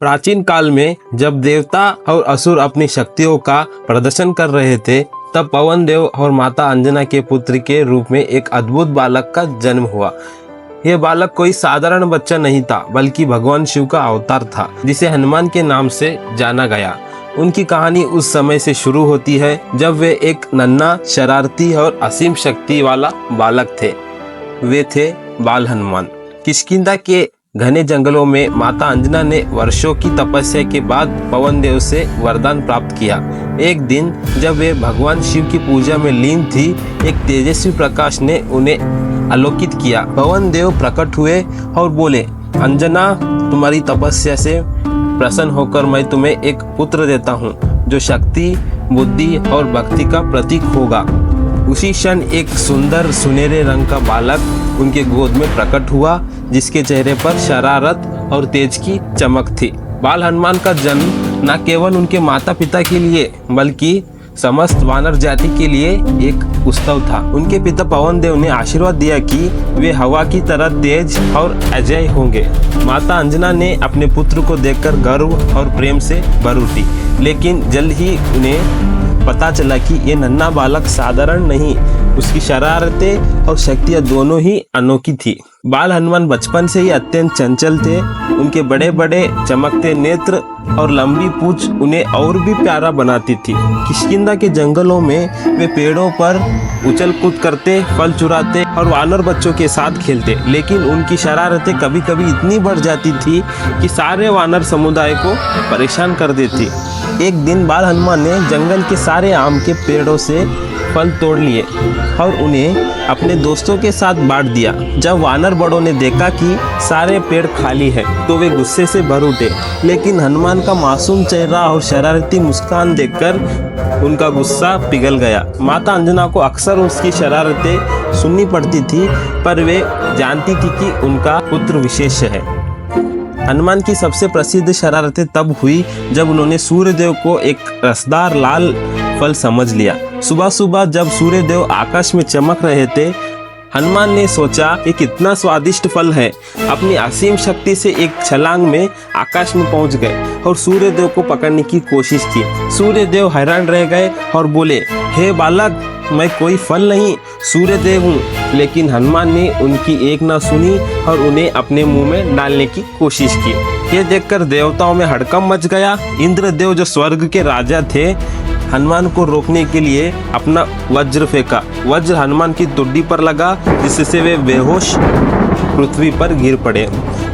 प्राचीन काल में जब देवता और असुर अपनी शक्तियों का प्रदर्शन कर रहे थे, तब पवन देव और माता अंजना के पुत्र के रूप में एक अद्भुत बालक का जन्म हुआ। यह बालक कोई साधारण बच्चा नहीं था, बल्कि भगवान शिव का अवतार था, जिसे हनुमान के नाम से जाना गया। उनकी कहानी उस समय से शुरू होती है जब वे एक नन्हा, शरारती और असीम शक्ति वाला बालक थे। वे थे बाल हनुमान। किष्किंधा के घने जंगलों में माता अंजना ने वर्षों की तपस्या के बाद पवन देव से वरदान प्राप्त किया। एक दिन जब वे भगवान शिव की पूजा में लीन थी, एक तेजस्वी प्रकाश ने उन्हें आलोकित किया। पवन देव प्रकट हुए और बोले, अंजना, तुम्हारी तपस्या से प्रसन्न होकर मैं तुम्हें एक पुत्र देता हूँ, जो शक्ति, बुद्धि और भक्ति का प्रतीक होगा। उसी क्षण एक सुंदर सुनहरे रंग का बालक उनके गोद में प्रकट हुआ, जिसके चेहरे पर शरारत और तेज की चमक थी। बाल हनुमान का जन्म न केवल उनके माता पिता के लिए, बल्कि समस्त वानर जाति के लिए एक उत्सव था। उनके पिता पवन देव ने आशीर्वाद दिया कि वे हवा की तरह तेज और अजय होंगे। माता अंजना ने अपने पुत्र को देखकर गर्व और प्रेम से भर उठी, लेकिन जल्द ही उन्हें पता चला कि ये नन्हा बालक साधारण नहीं, उसकी शरारतें और शक्तियां दोनों ही अनोखी थी। बाल हनुमान बचपन से ही अत्यंत चंचल थे। उनके बड़े बड़े चमकते नेत्र और लंबी पूंछ उन्हें और भी प्यारा बनाती थी। किष्किंधा के जंगलों में वे पेड़ों पर उछल कूद करते, फल चुराते और वानर बच्चों के साथ खेलते, लेकिन उनकी शरारतें कभी कभी इतनी बढ़ जाती थी कि सारे वानर समुदाय को परेशान कर देती। एक दिन बाल हनुमान ने जंगल के सारे आम के पेड़ों से फल तोड़ लिए और उन्हें अपने दोस्तों के साथ बांट दिया। जब वानर बड़ों ने देखा कि सारे पेड़ खाली है, तो वे गुस्से से भर उठे, लेकिन हनुमान का मासूम चेहरा और शरारती मुस्कान देखकर उनका गुस्सा पिघल गया। माता अंजना को अक्सर उसकी शरारतें सुननी पड़ती थी, पर वे जानती थी कि उनका पुत्र विशेष है। हनुमान की सबसे प्रसिद्ध शरारतें तब हुई जब उन्होंने सूर्यदेव को एक रसदार लाल फल समझ लिया। सुबह सुबह जब सूर्यदेव आकाश में चमक रहे थे, हनुमान ने सोचा ये कितना स्वादिष्ट फल है। अपनी असीम शक्ति से एक छलांग में आकाश में पहुंच गए और सूर्यदेव को पकड़ने की कोशिश की। सूर्यदेव हैरान रह गए और बोले, हे बालक, मैं कोई फल नहीं, सूर्यदेव हूँ। लेकिन हनुमान ने उनकी एक न सुनी और उन्हें अपने मुंह में डालने की कोशिश की। ये देखकर देवताओं में हड़कंप मच गया। इंद्रदेव, जो स्वर्ग के राजा थे, हनुमान को रोकने के लिए अपना वज्र फेंका। वज्र हनुमान की तुड्डी पर लगा, जिससे वे बेहोश पृथ्वी पर गिर पड़े।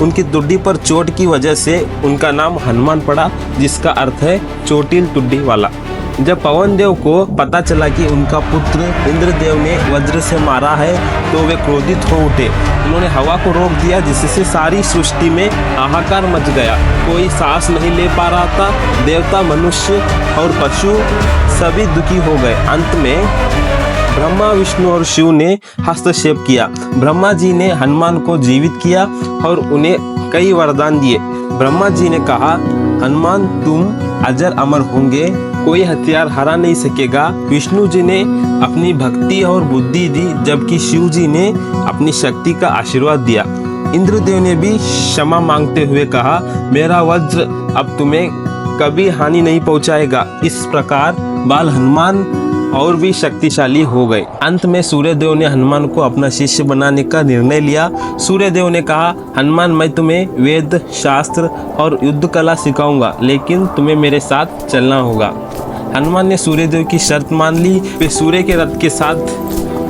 उनकी तुड्डी पर चोट की वजह से उनका नाम हनुमान पड़ा, जिसका अर्थ है चोटिल तुड्डी वाला। जब पवन देव को पता चला कि उनका पुत्र इंद्रदेव ने वज्र से मारा है, तो वे क्रोधित हो उठे। उन्होंने हवा को रोक दिया, जिससे सारी सृष्टि में हाहाकार मच गया। कोई सांस नहीं ले पा रहा था। देवता, मनुष्य और पशु सभी दुखी हो गए। अंत में ब्रह्मा, विष्णु और शिव ने हस्तक्षेप किया। ब्रह्मा जी ने हनुमान को जीवित किया और उन्हें कई वरदान दिए। ब्रह्मा जी ने कहा, हनुमान, तुम अजर अमर होंगे, कोई हथियार हरा नहीं सकेगा। विष्णु जी ने अपनी भक्ति और बुद्धि दी, जबकि शिव जी ने अपनी शक्ति का आशीर्वाद दिया। इंद्रदेव ने भी क्षमा मांगते हुए कहा, मेरा वज्र अब तुम्हें कभी हानि नहीं पहुंचाएगा। इस प्रकार बाल हनुमान और भी शक्तिशाली हो गए। अंत में सूर्यदेव ने हनुमान को अपना शिष्य बनाने का निर्णय लिया। सूर्यदेव ने कहा, हनुमान, मैं तुम्हें वेद, शास्त्र और युद्ध कला सिखाऊंगा, लेकिन तुम्हें मेरे साथ चलना होगा। हनुमान ने सूर्यदेव की शर्त मान ली। वे सूर्य के रथ के साथ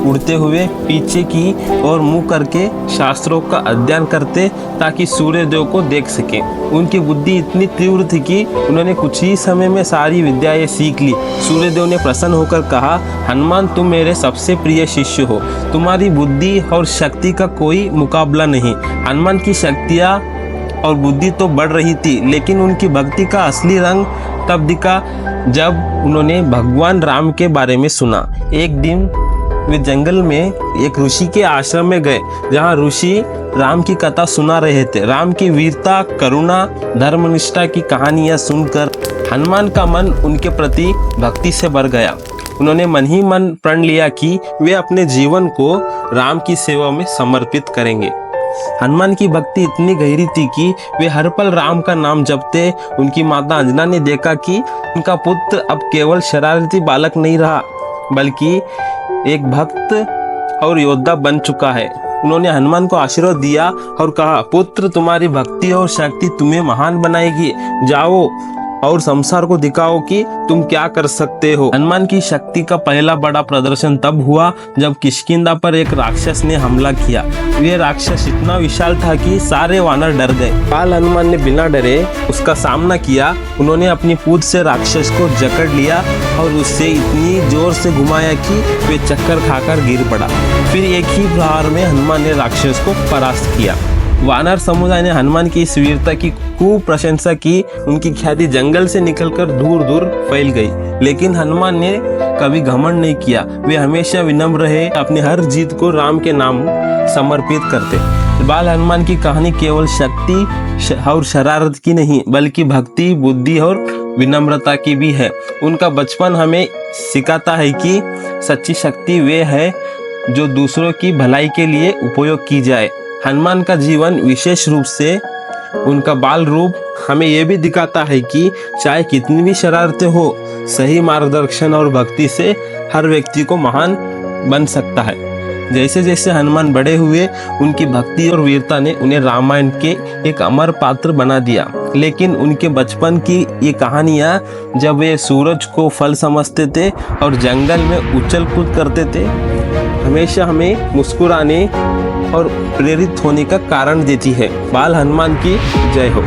उड़ते हुए पीछे की ओर मुंह करके शास्त्रों का अध्ययन करते, ताकि सूर्यदेव को देख सके। उनकी बुद्धि इतनी तीव्र थी कि उन्होंने कुछ ही समय में सारी विद्याएं सीख ली। सूर्यदेव ने प्रसन्न होकर कहा, हनुमान, तुम मेरे सबसे प्रिय शिष्य हो। तुम्हारी बुद्धि और शक्ति का कोई मुकाबला नहीं। हनुमान की शक्तियाँ और बुद्धि तो बढ़ रही थी, लेकिन उनकी भक्ति का असली रंग तब दिखा जब उन्होंने भगवान राम के बारे में सुना। एक दिन वे जंगल में एक ऋषि के आश्रम में गए, जहाँ ऋषि राम की कथा सुना रहे थे। राम की वीरता, करुणा, धर्मनिष्ठा की कहानियाँ सुनकर हनुमान का मन उनके प्रति भक्ति से भर गया। उन्होंने मन ही मन प्रण लिया कि वे अपने जीवन को राम की सेवा में समर्पित करेंगे। हनुमान की भक्ति इतनी गहरी थी कि वे हर पल राम का नाम जपते। उनकी माता अंजना ने देखा कि उनका पुत्र अब केवल शरारती बालक नहीं रहा, बल्कि एक भक्त और योद्धा बन चुका है। उन्होंने हनुमान को आशीर्वाद दिया और कहा, पुत्र, तुम्हारी भक्ति और शक्ति तुम्हें महान बनाएगी। जाओ और संसार को दिखाओ कि तुम क्या कर सकते हो। हनुमान की शक्ति का पहला बड़ा प्रदर्शन तब हुआ जब किष्किंधा पर एक राक्षस ने हमला किया। यह राक्षस इतना विशाल था कि सारे वानर डर गए। बाल हनुमान ने बिना डरे उसका सामना किया। उन्होंने अपनी पूंछ से राक्षस को जकड़ लिया और उससे इतनी जोर से घुमाया कि वे चक्कर खाकर गिर पड़ा। फिर एक ही प्रहार में हनुमान ने राक्षस को परास्त किया। वानर समुदाय ने हनुमान की इस वीरता की खूब प्रशंसा की। उनकी ख्याति जंगल से निकलकर दूर दूर फैल गई। लेकिन हनुमान ने कभी घमंड नहीं किया। वे हमेशा विनम्र रहे, अपनी हर जीत को राम के नाम समर्पित करते। बाल हनुमान की कहानी केवल शक्ति और शरारत की नहीं, बल्कि भक्ति, बुद्धि और विनम्रता की भी है। उनका बचपन हमें सिखाता है कि सच्ची शक्ति वे है जो दूसरों की भलाई के लिए उपयोग की जाए। हनुमान का जीवन, विशेष रूप से उनका बाल रूप, हमें यह भी दिखाता है कि चाहे कितनी भी शरारतें हो, सही मार्गदर्शन और भक्ति से हर व्यक्ति को महान बन सकता है। जैसे जैसे हनुमान बड़े हुए, उनकी भक्ति और वीरता ने उन्हें रामायण के एक अमर पात्र बना दिया। लेकिन उनके बचपन की ये कहानियाँ, जब वे सूरज को फल समझते थे और जंगल में उछल कूद करते थे, हमेशा हमें मुस्कुराने और प्रेरित होने का कारण देती है। बाल हनुमान की जय हो।